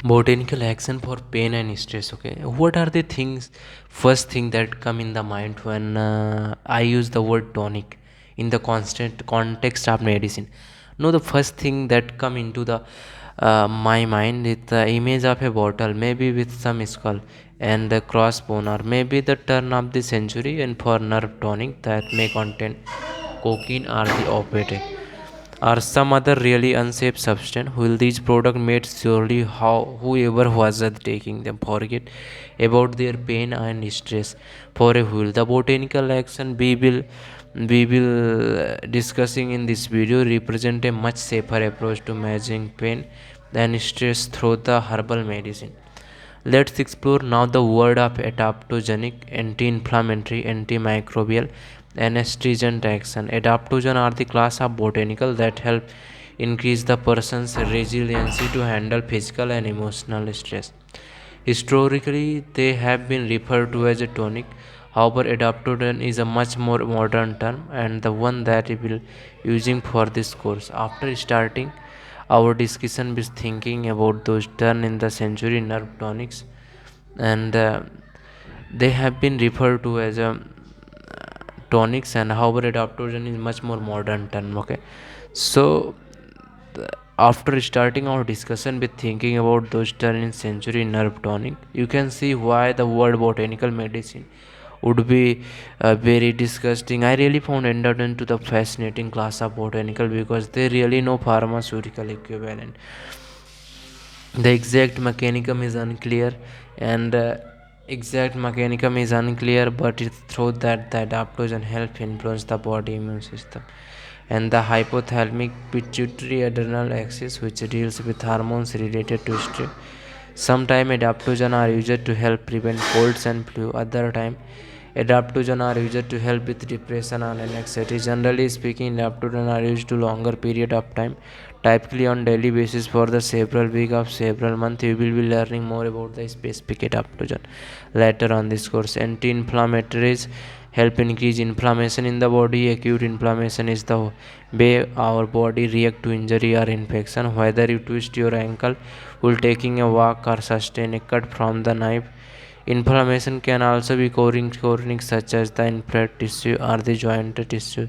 Botanical action for pain and stress. Okay, what are the things, first thing that come in the mind when I use the word tonic in the constant context of medicine? No, the first thing that come into the my mind is the image of a bottle, maybe with some skull and a crossbone, or maybe the turn of the century and for nerve tonic that may contain cocaine or the opiate or some other really unsafe substance. Will these products made surely how whoever was taking them forget about their pain and stress for a while? The botanical action we will discussing in this video represent a much safer approach to managing pain than stress through the herbal medicine. Let's explore now the word of adaptogenic, anti-inflammatory, antimicrobial, and astringent action. Adaptogen are the class of botanical that help increase the person's resiliency to handle physical and emotional stress. Historically, they have been referred to as a tonic. However, adaptogen is a much more modern term and the one that we will using for this course. After starting our discussion with thinking about those turn in the century nerve tonics, and they have been referred to as tonics, and however adaptogen is much more modern term. Okay, so after starting our discussion with thinking about those turn in century nerve tonic, you can see why the word botanical medicine would be very disgusting. I really found endoden to the fascinating class of botanical because they really know pharmaceutical equivalent. The exact mechanism is unclear, and but it's thought that the adaptogen help influence the body immune system and the hypothalamic pituitary adrenal axis, which deals with hormones related to stress. Sometimes adaptogen are used to help prevent colds and flu. Other time, adaptogen are used to help with depression and anxiety. Generally speaking, adaptogen are used to longer period of time, typically on daily basis for the several week of several months. We will be learning more about the specific adaptogen later on this course. Anti-inflammatories help increase inflammation in the body. Acute inflammation is the way our body react to injury or infection, whether you twist your ankle while taking a walk or sustain a cut from the knife. Inflammation can also be chronic, such as the inflamed tissue or the joint tissue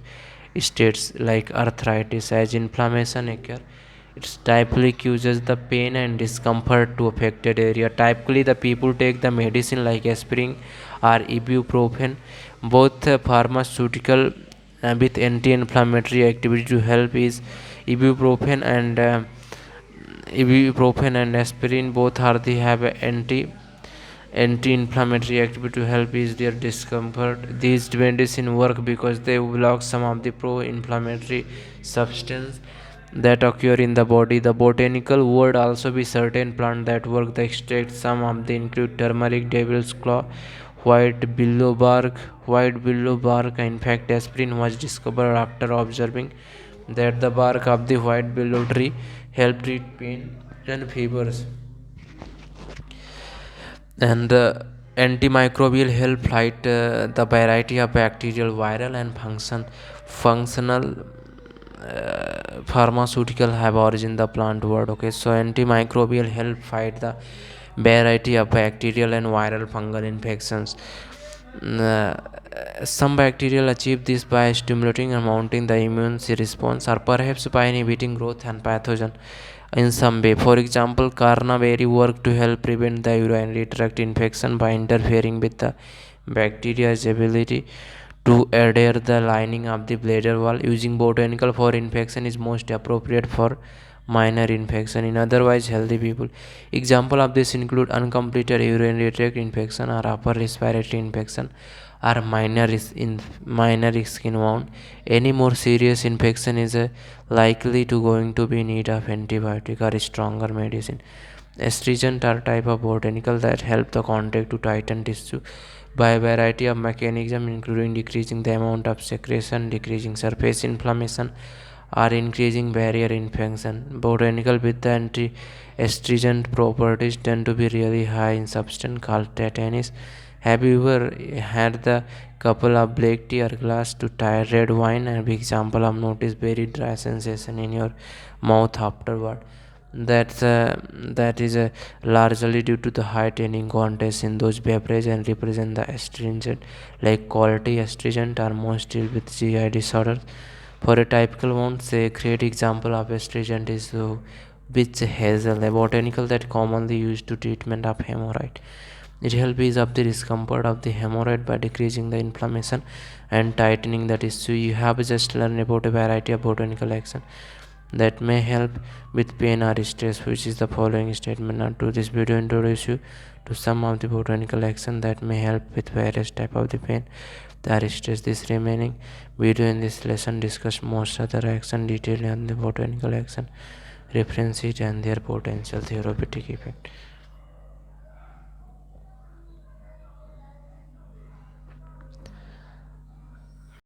states like arthritis. As inflammation occurs, it typically causes the pain and discomfort to affected area. Typically, the people take the medicine like aspirin or ibuprofen, both pharmaceutical with anti-inflammatory activity to help is ibuprofen and aspirin both are the have anti-inflammatory activity to help ease their discomfort. These medicine work because they block some of the pro-inflammatory substance that occur in the body. The botanical word also be certain plant that work. The extract some of the include turmeric, devil's claw, white willow bark. In fact, aspirin was discovered after observing that the bark of the white willow tree help treat pain and fevers, and antimicrobial help fight the variety of bacterial, viral, and functional pharmaceutical have origin the plant word. Okay, so antimicrobial help fight the variety of bacterial and viral fungal infections. Some bacterial achieve this by stimulating and mounting the immune response, or perhaps by inhibiting growth and pathogen in some way. For example, carnaberry work to help prevent the urinary tract infection by interfering with the bacteria's ability to adhere the lining of the bladder wall. Using botanical for infection is most appropriate for minor infection in otherwise healthy people. Example of this include uncompleted urinary tract infection or upper respiratory infection or minor skin wound. Any more serious infection is likely to going to be in need of antibiotic or stronger medicine. Astringent are type of botanical that help the contact to tighten tissue by a variety of mechanisms, including decreasing the amount of secretion, decreasing surface inflammation, or increasing barrier infection. Botanical with the anti-astringent properties tend to be really high in substance called tannins. Have you ever had the couple of black tea or glass to red wine? An example of notice very dry sensation in your mouth afterward. That is largely due to the high tannin content in those beverages and represent the astringent, like quality astringent are most deal with GI disorders. For a typical one, say a great example of astringent is witch hazel, a botanical that commonly used to treatment of hemorrhoid. It helps ease up the discomfort of the hemorrhoid by decreasing the inflammation and tightening the tissue. You have just learned about a variety of botanical action that may help with pain or stress, which is the following statement. Now to this video introduce you to some of the botanical action that may help with various type of the pain or stress. This remaining video in this lesson discuss most other action detail on the botanical action, reference it and their potential therapeutic effect.